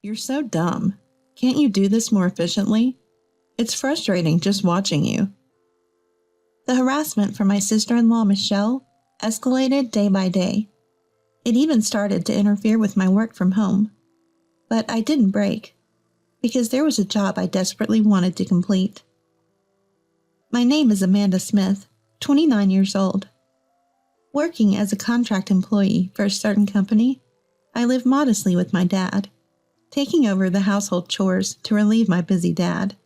You're so dumb. Can't you do this more efficiently? It's frustrating just watching you. The harassment from my sister-in-law, Michelle, escalated day by day. It even started to interfere with my work from home. But I didn't break, because there was a job I desperately wanted to complete. My name is Amanda Smith, 29 years old. Working as a contract employee for a certain company, I live modestly with my dad, taking over the household chores to relieve my busy dad.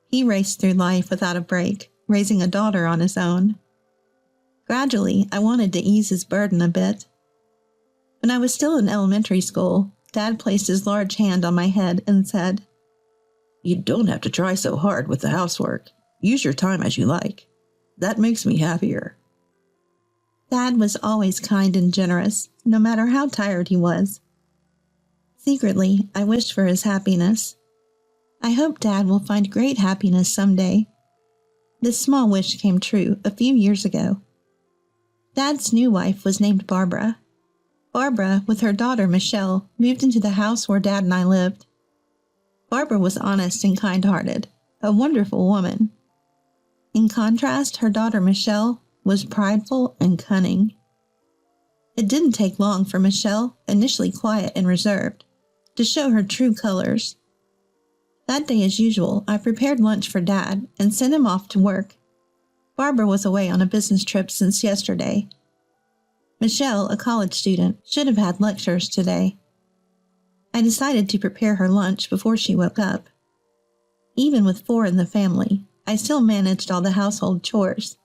He raced through life without a break, raising a daughter on his own. Gradually, I wanted to ease his burden a bit. When I was still in elementary school, Dad placed his large hand on my head and said, "You don't have to try so hard with the housework. Use your time as you like. That makes me happier." Dad was always kind and generous, no matter how tired he was. Secretly, I wished for his happiness. I hope Dad will find great happiness someday. This small wish came true a few years ago. Dad's new wife was named Barbara. Barbara, with her daughter Michelle, moved into the house where Dad and I lived. Barbara was honest and kind-hearted, a wonderful woman. In contrast, her daughter Michelle was prideful and cunning. It didn't take long for Michelle, initially quiet and reserved, to show her true colors. That day, as usual, I prepared lunch for Dad and sent him off to work. Barbara was away on a business trip since yesterday. Michelle, a college student, should have had lectures today. I decided to prepare her lunch before she woke up. Even with 4 in the family, I still managed all the household chores.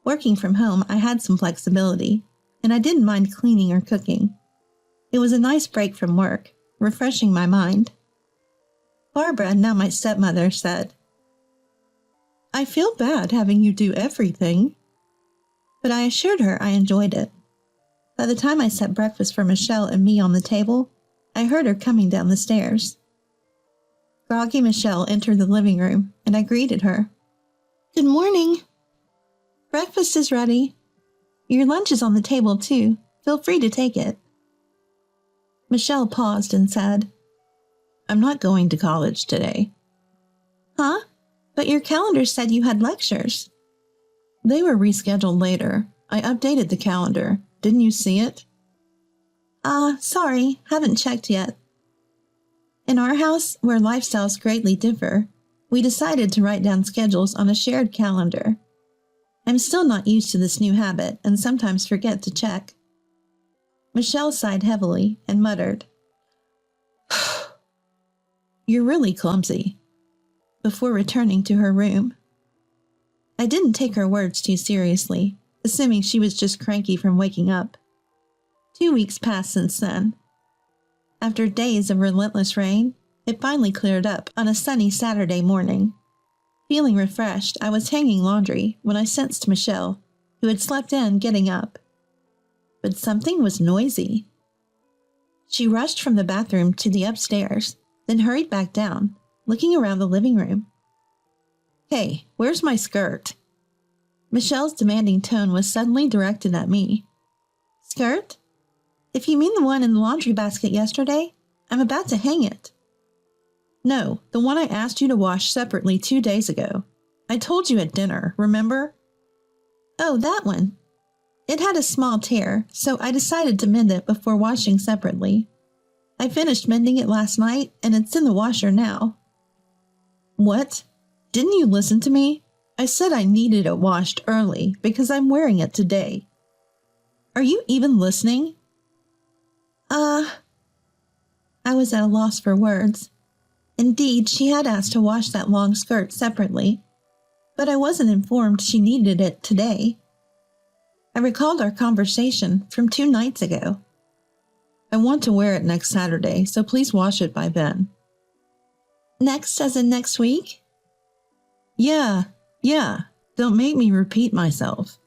Working from home, I had some flexibility, and I didn't mind cleaning or cooking. It was a nice break from work, refreshing my mind. Barbara, now my stepmother, said, "I feel bad having you do everything." But I assured her I enjoyed it. By the time I set breakfast for Michelle and me on the table, I heard her coming down the stairs. Groggy Michelle entered the living room, and I greeted her. "Good morning." "Breakfast is ready. Your lunch is on the table, too. Feel free to take it." Michelle paused and said, "I'm not going to college today." "Huh? But your calendar said you had lectures." "They were rescheduled later. I updated the calendar. Didn't you see it?" Sorry, haven't checked yet." In our house, where lifestyles greatly differ, we decided to write down schedules on a shared calendar. I'm still not used to this new habit and sometimes forget to check. Michelle sighed heavily and muttered, "You're really clumsy," before returning to her room. I didn't take her words too seriously, assuming she was just cranky from waking up. 2 weeks passed since then. After days of relentless rain, it finally cleared up on a sunny Saturday morning. Feeling refreshed, I was hanging laundry when I sensed Michelle, who had slept in, getting up. But something was noisy. She rushed from the bathroom to the upstairs, then hurried back down, looking around the living room. "Hey, where's my skirt?" Michelle's demanding tone was suddenly directed at me. "Skirt? If you mean the one in the laundry basket yesterday, I'm about to hang it." "No, the one I asked you to wash separately 2 days ago. I told you at dinner, remember?" "Oh, that one. It had a small tear, so I decided to mend it before washing separately. I finished mending it last night, and it's in the washer now." "What? Didn't you listen to me? I said I needed it washed early because I'm wearing it today. Are you even listening?" I was at a loss for words. Indeed, she had asked to wash that long skirt separately, but I wasn't informed she needed it today. I recalled our conversation from 2 nights ago. "I want to wear it next Saturday, so please wash it by then." "Next as in next week?" Yeah, don't make me repeat myself."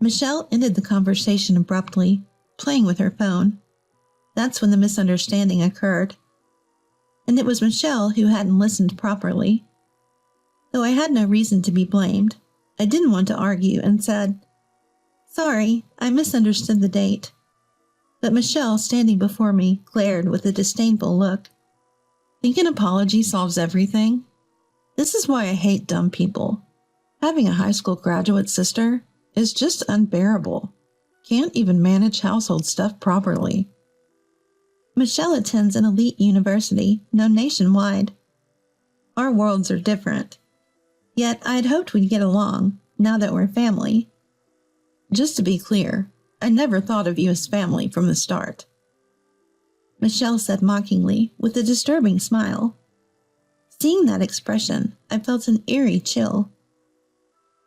Michelle ended the conversation abruptly, playing with her phone. That's when the misunderstanding occurred. And it was Michelle who hadn't listened properly. Though I had no reason to be blamed, I didn't want to argue and said, "Sorry, I misunderstood the date." but Michelle, standing before me, glared with a disdainful look. Think an apology solves everything? This is why I hate dumb people. Having a high school graduate sister is just unbearable. Can't even manage household stuff properly. Michelle attends an elite university known nationwide. Our worlds are different. Yet I had hoped we'd get along, now that we're family. Just to be clear, I never thought of you as family from the start. Michelle said mockingly, with a disturbing smile. Seeing that expression, I felt an eerie chill.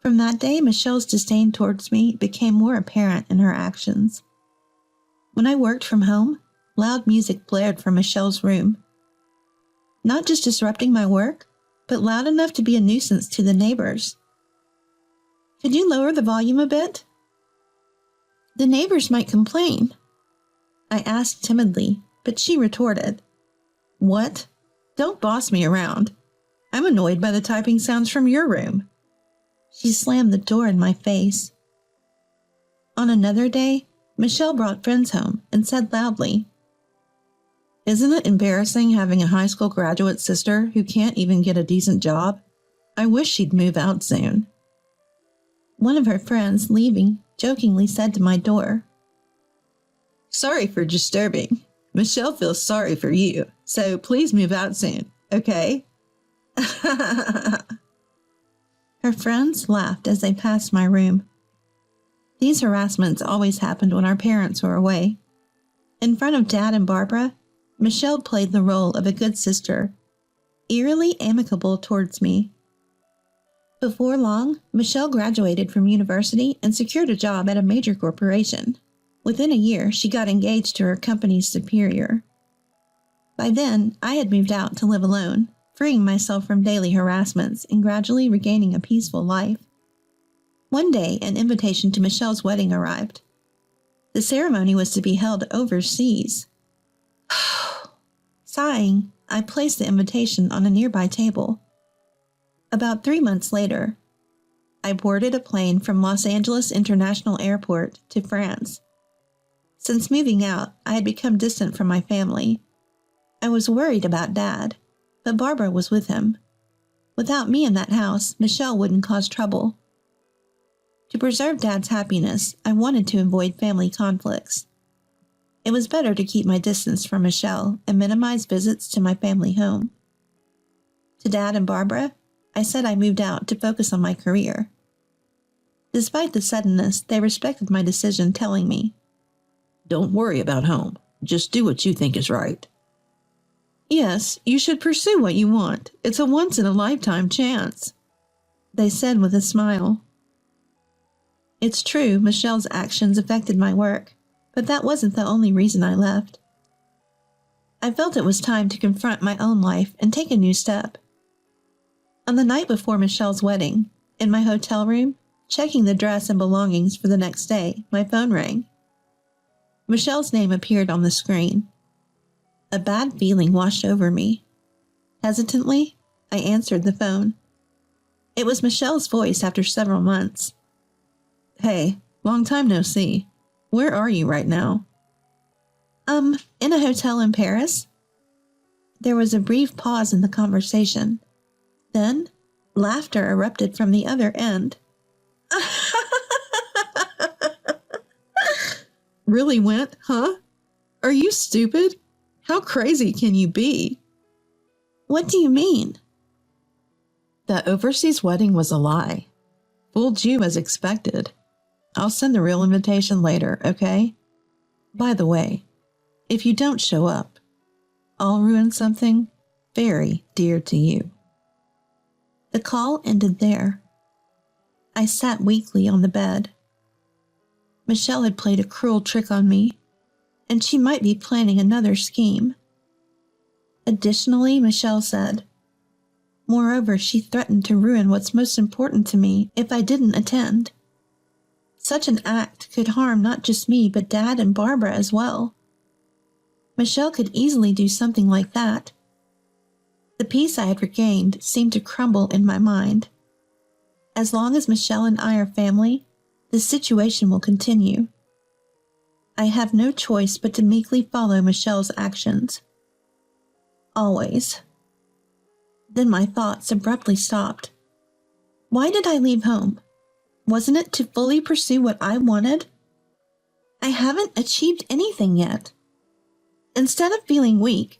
From that day, Michelle's disdain towards me became more apparent in her actions. When I worked from home, loud music blared from Michelle's room. Not just disrupting my work, but loud enough to be a nuisance to the neighbors. Could you lower the volume a bit? The neighbors might complain. I asked timidly, but she retorted. What? Don't boss me around. I'm annoyed by the typing sounds from your room. She slammed the door in my face. On another day, Michelle brought friends home and said loudly, Isn't it embarrassing having a high school graduate sister who can't even get a decent job? I wish she'd move out soon. One of her friends, leaving, jokingly said to my door, Sorry for disturbing. Michelle feels sorry for you, so please move out soon, okay? Her friends laughed as they passed my room. These harassments always happened when our parents were away. In front of Dad and Barbara, Michelle played the role of a good sister, eerily amicable towards me. Before long, Michelle graduated from university and secured a job at a major corporation. Within a year, she got engaged to her company's superior. By then, I had moved out to live alone, freeing myself from daily harassments and gradually regaining a peaceful life. One day, an invitation to Michelle's wedding arrived. The ceremony was to be held overseas. Sighing, I placed the invitation on a nearby table. About 3 months later, I boarded a plane from Los Angeles International Airport to France. Since moving out, I had become distant from my family. I was worried about Dad, but Barbara was with him. Without me in that house, Michelle wouldn't cause trouble. To preserve Dad's happiness, I wanted to avoid family conflicts. It was better to keep my distance from Michelle and minimize visits to my family home. To Dad and Barbara, I said I moved out to focus on my career. Despite the suddenness, they respected my decision, telling me, Don't worry about home. Just do what you think is right. Yes, you should pursue what you want. It's a once-in-a-lifetime chance, they said with a smile. It's true, Michelle's actions affected my work, but that wasn't the only reason I left. I felt it was time to confront my own life and take a new step. On the night before Michelle's wedding, in my hotel room, checking the dress and belongings for the next day, my phone rang. Michelle's name appeared on the screen. A bad feeling washed over me. Hesitantly, I answered the phone. It was Michelle's voice after several months. Hey, long time no see. Where are you right now? In a hotel in Paris. There was a brief pause in the conversation. Then, laughter erupted from the other end. Really went, huh? Are you stupid? How crazy can you be? What do you mean? The overseas wedding was a lie. Fooled you as expected. I'll send the real invitation later, okay? By the way, if you don't show up, I'll ruin something very dear to you. The call ended there. I sat weakly on the bed. Michelle had played a cruel trick on me, and she might be planning another scheme. Additionally, Michelle said, moreover, she threatened to ruin what's most important to me if I didn't attend. Such an act could harm not just me, but Dad and Barbara as well. Michelle could easily do something like that. The peace I had regained seemed to crumble in my mind. As long as Michelle and I are family, this situation will continue. I have no choice but to meekly follow Michelle's actions. Always. Then my thoughts abruptly stopped. Why did I leave home? Wasn't it to fully pursue what I wanted? I haven't achieved anything yet. Instead of feeling weak,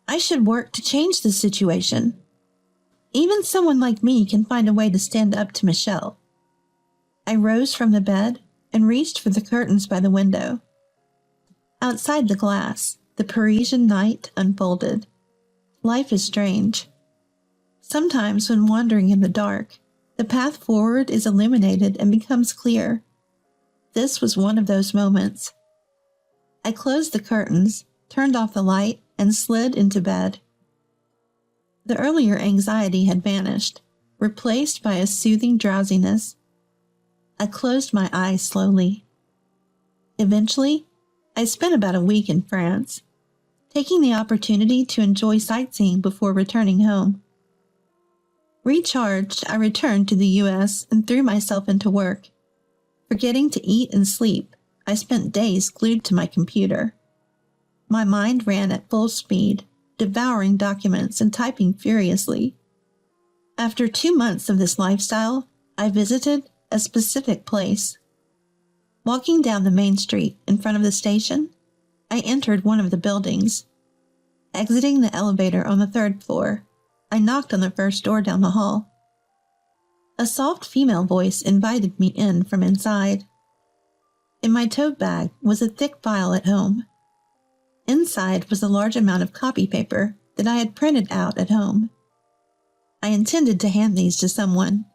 I should work to change the situation. Even someone like me can find a way to stand up to Michelle. I rose from the bed and reached for the curtains by the window. Outside the glass, the Parisian night unfolded. Life is strange. Sometimes when wandering in the dark, the path forward is illuminated and becomes clear. This was one of those moments. I closed the curtains, turned off the light, and slid into bed. The earlier anxiety had vanished, replaced by a soothing drowsiness. I closed my eyes slowly. Eventually, I spent about a week in France, taking the opportunity to enjoy sightseeing before returning home. Recharged, I returned to the U.S. and threw myself into work. Forgetting to eat and sleep, I spent days glued to my computer. My mind ran at full speed, devouring documents and typing furiously. After 2 months of this lifestyle, I visited a specific place. Walking down the main street in front of the station, I entered one of the buildings. Exiting the elevator on the 3rd floor, I knocked on the first door down the hall. A soft female voice invited me in from inside. In my tote bag was a thick file at home. Inside was a large amount of copy paper that I had printed out at home. I intended to hand these to someone.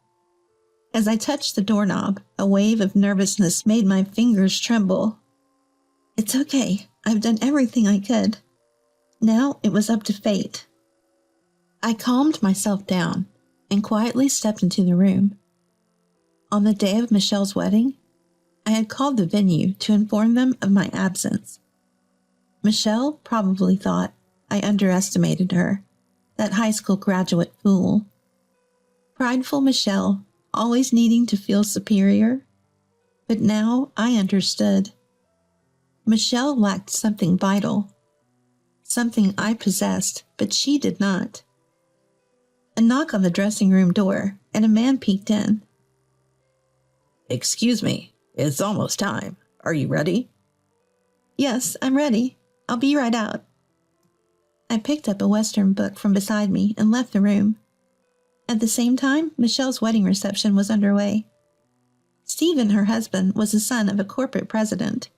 As I touched the doorknob, a wave of nervousness made my fingers tremble. It's okay. I've done everything I could. Now it was up to fate. I calmed myself down and quietly stepped into the room. On the day of Michelle's wedding, I had called the venue to inform them of my absence. Michelle probably thought I underestimated her, that high school graduate fool. Prideful Michelle, always needing to feel superior. But now I understood. Michelle lacked something vital. Something I possessed, but she did not. A knock on the dressing room door, and a man peeked in. Excuse me, it's almost time. Are you ready? Yes, I'm ready. I'll be right out. I picked up a Western book from beside me and left the room. At the same time, Michelle's wedding reception was underway. Stephen, her husband, was the son of a corporate president.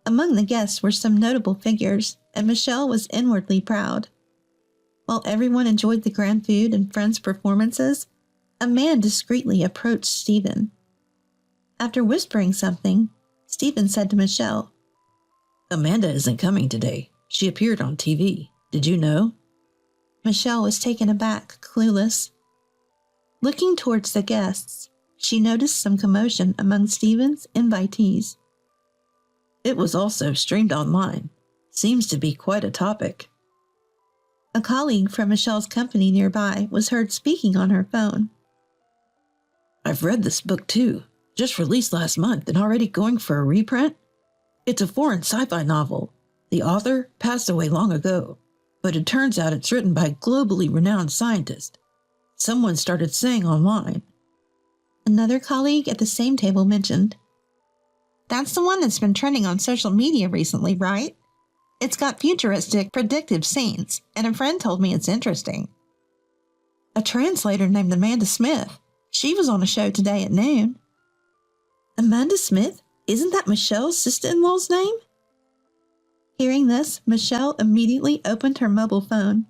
Among the guests were some notable figures, and Michelle was inwardly proud. While everyone enjoyed the grand food and friends' performances, a man discreetly approached Stephen. After whispering something, Stephen said to Michelle, Amanda isn't coming today. She appeared on TV. Did you know? Michelle was taken aback, clueless. Looking towards the guests, she noticed some commotion among Stephen's invitees. It was also streamed online. Seems to be quite a topic. A colleague from Michelle's company nearby was heard speaking on her phone. I've read this book too, just released last month and already going for a reprint. It's a foreign sci-fi novel. The author passed away long ago, but it turns out it's written by a globally renowned scientist. Someone started saying online. Another colleague at the same table mentioned, That's the one that's been trending on social media recently, right? It's got futuristic, predictive scenes, and a friend told me it's interesting. A translator named Amanda Smith. She was on a show today at noon. Amanda Smith? Isn't that Michelle's sister-in-law's name? Hearing this, Michelle immediately opened her mobile phone.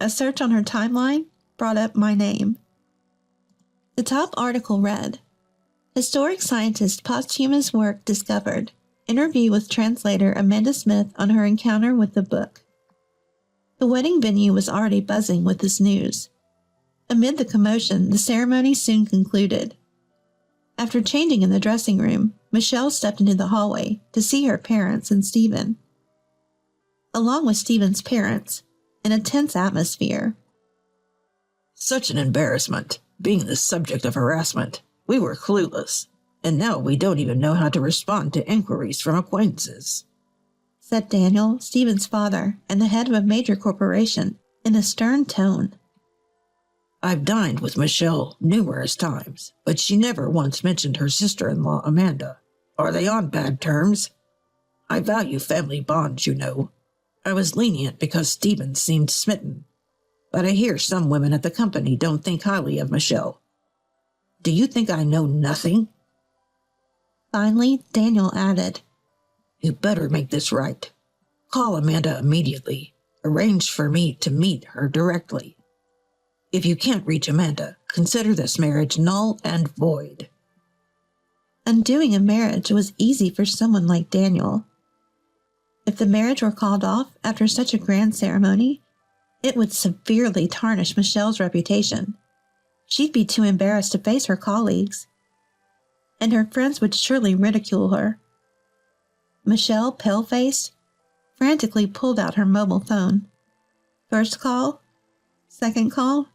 A search on her timeline brought up my name. The top article read, Historic scientist posthumous work discovered. Interview with translator Amanda Smith on her encounter with the book. The wedding venue was already buzzing with this news. Amid the commotion, the ceremony soon concluded. After changing in the dressing room, Michelle stepped into the hallway to see her parents and Stephen. Along with Stephen's parents, in a tense atmosphere. Such an embarrassment, being the subject of harassment. We were clueless. And now we don't even know how to respond to inquiries from acquaintances," said Daniel, Stephen's father and the head of a major corporation, in a stern tone. "I've dined with Michelle numerous times, but she never once mentioned her sister-in-law, Amanda. Are they on bad terms? I value family bonds, you know. I was lenient because Stephen seemed smitten, but I hear some women at the company don't think highly of Michelle. Do you think I know nothing?" Finally, Daniel added, "You better make this right. Call Amanda immediately. Arrange for me to meet her directly. If you can't reach Amanda, consider this marriage null and void." Undoing a marriage was easy for someone like Daniel. If the marriage were called off after such a grand ceremony, it would severely tarnish Michelle's reputation. She'd be too embarrassed to face her colleagues, and her friends would surely ridicule her. Michelle, pale-faced, frantically pulled out her mobile phone. First call, second call,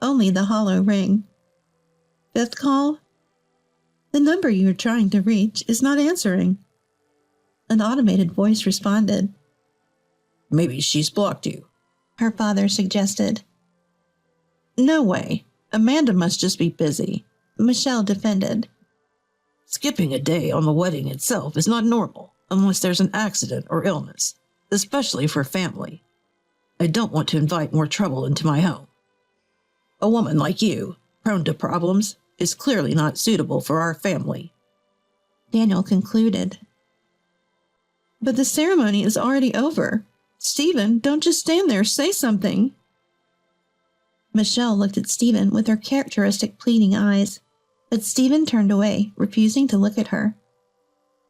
only the hollow ring. Fifth call, the number you are trying to reach is not answering. An automated voice responded. "Maybe she's blocked you," her father suggested. "No way. Amanda must just be busy," Michelle defended. "Skipping a day on the wedding itself is not normal unless there's an accident or illness, especially for family. I don't want to invite more trouble into my home. A woman like you, prone to problems, is clearly not suitable for our family," Daniel concluded. "But the ceremony is already over. Stephen, don't just stand there, say something." Michelle looked at Stephen with her characteristic pleading eyes, but Stephen turned away, refusing to look at her.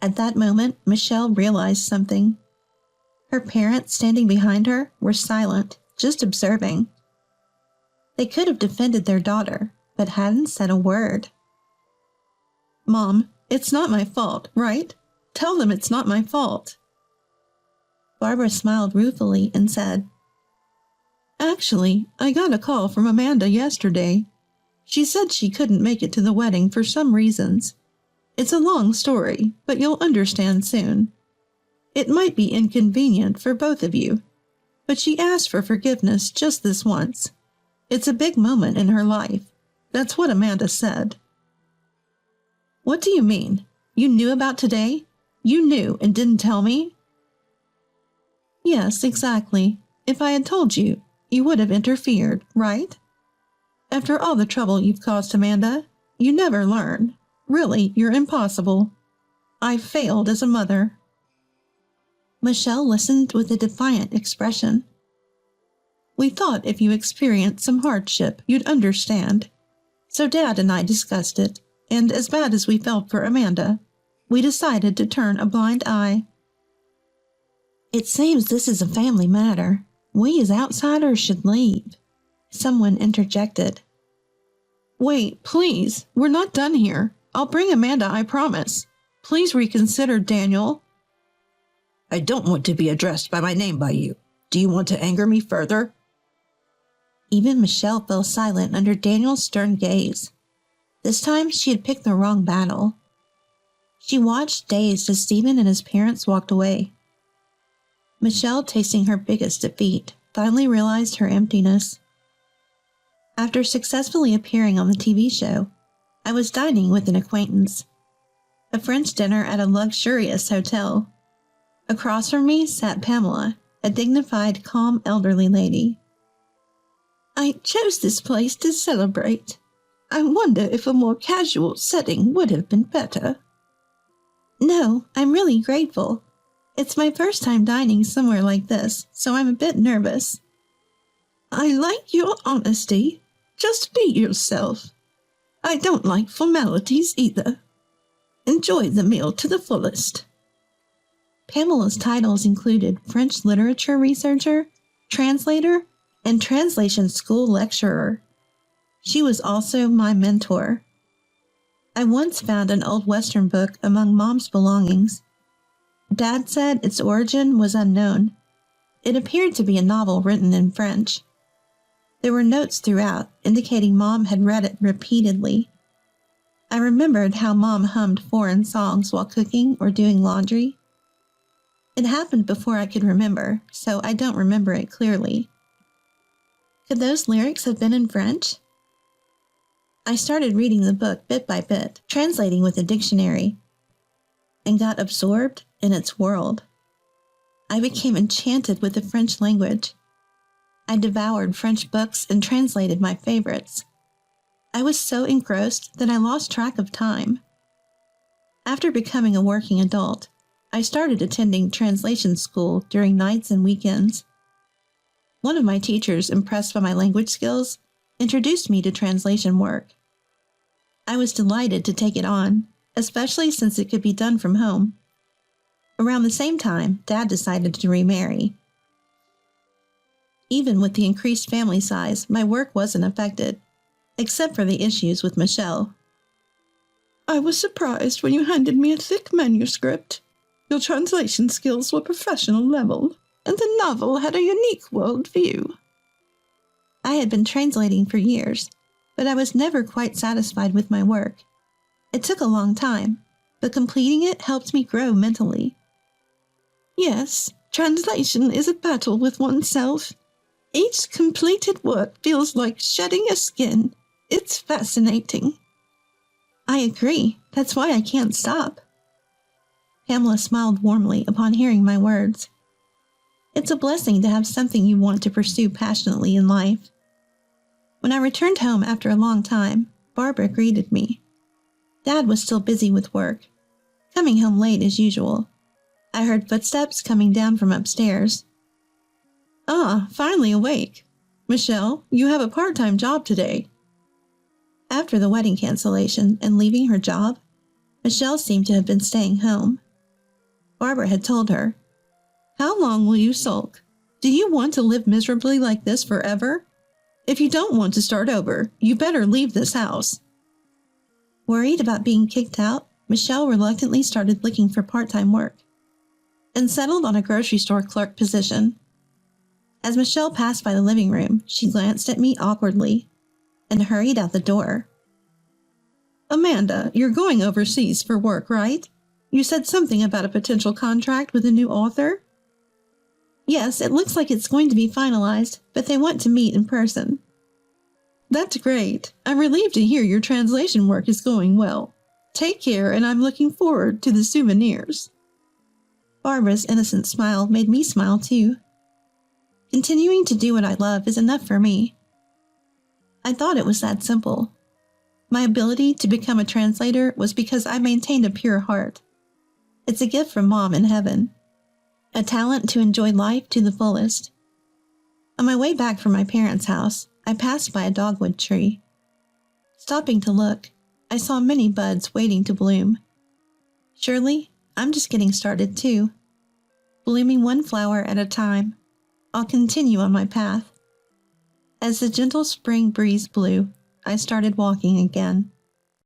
At that moment, Michelle realized something. Her parents, standing behind her, were silent, just observing. They could have defended their daughter, but hadn't said a word. "Mom, it's not my fault, right? Tell them it's not my fault." Barbara smiled ruefully and said, "Actually, I got a call from Amanda yesterday. She said she couldn't make it to the wedding for some reasons. It's a long story, but you'll understand soon. It might be inconvenient for both of you, but she asked for forgiveness just this once. It's a big moment in her life. That's what Amanda said." "What do you mean? You knew about today? You knew and didn't tell me?" "Yes, exactly. If I had told you, you would have interfered, right? After all the trouble you've caused Amanda, you never learn. Really, you're impossible. I failed as a mother." Michelle listened with a defiant expression. "We thought if you experienced some hardship, you'd understand. So Dad and I discussed it, and as bad as we felt for Amanda, we decided to turn a blind eye." "It seems this is a family matter. We as outsiders should leave," someone interjected. "Wait, please. We're not done here. I'll bring Amanda, I promise. Please reconsider, Daniel." "I don't want to be addressed by my name by you. Do you want to anger me further?" Even Michelle fell silent under Daniel's stern gaze. This time she had picked the wrong battle. She watched dazed as Stephen and his parents walked away. Michelle, tasting her biggest defeat, finally realized her emptiness. After successfully appearing on the TV show, I was dining with an acquaintance. A French dinner at a luxurious hotel. Across from me sat Pamela, a dignified, calm elderly lady. "I chose this place to celebrate. I wonder if a more casual setting would have been better." "No, I'm really grateful. It's my first time dining somewhere like this, so I'm a bit nervous." "I like your honesty. Just be yourself. I don't like formalities either. Enjoy the meal to the fullest." Pamela's titles included French literature researcher, translator, and translation school lecturer. She was also my mentor. I once found an old Western book among Mom's belongings. Dad said its origin was unknown. It appeared to be a novel written in French. There were notes throughout indicating Mom had read it repeatedly. I remembered how Mom hummed foreign songs while cooking or doing laundry. It happened before I could remember, so I don't remember it clearly. Could those lyrics have been in French? I started reading the book bit by bit, translating with a dictionary, and got absorbed in its world. I became enchanted with the French language. I devoured French books and translated my favorites. I was so engrossed that I lost track of time. After becoming a working adult, I started attending translation school during nights and weekends. One of my teachers, impressed by my language skills, introduced me to translation work. I was delighted to take it on, especially since it could be done from home. Around the same time, Dad decided to remarry. Even with the increased family size, my work wasn't affected, except for the issues with Michelle. I was surprised when you handed me a thick manuscript. Your translation skills were professional level, and the novel had a unique world view. I had been translating for years, but I was never quite satisfied with my work. It took a long time, but completing it helped me grow mentally. Yes, translation is a battle with oneself. Each completed work feels like shedding a skin. It's fascinating. I agree. That's why I can't stop. Pamela smiled warmly upon hearing my words. It's a blessing to have something you want to pursue passionately in life. When I returned home after a long time, Barbara greeted me. Dad was still busy with work, coming home late as usual. I heard footsteps coming down from upstairs. Ah, finally awake. Michelle, you have a part-time job today. After the wedding cancellation and leaving her job, Michelle seemed to have been staying home. Barbara had told her, "How long will you sulk? Do you want to live miserably like this forever? If you don't want to start over, you better leave this house." Worried about being kicked out, Michelle reluctantly started looking for part-time work and settled on a grocery store clerk position. As Michelle passed by the living room, she glanced at me awkwardly and hurried out the door. Amanda, you're going overseas for work, right? You said something about a potential contract with a new author? Yes, it looks like it's going to be finalized, but they want to meet in person. That's great. I'm relieved to hear your translation work is going well. Take care, and I'm looking forward to the souvenirs. Barbara's innocent smile made me smile too. Continuing to do what I love is enough for me. I thought it was that simple. My ability to become a translator was because I maintained a pure heart. It's a gift from Mom in heaven. A talent to enjoy life to the fullest. On my way back from my parents' house, I passed by a dogwood tree. Stopping to look, I saw many buds waiting to bloom. Surely, I'm just getting started too. Blooming one flower at a time, I'll continue on my path. As the gentle spring breeze blew, I started walking again.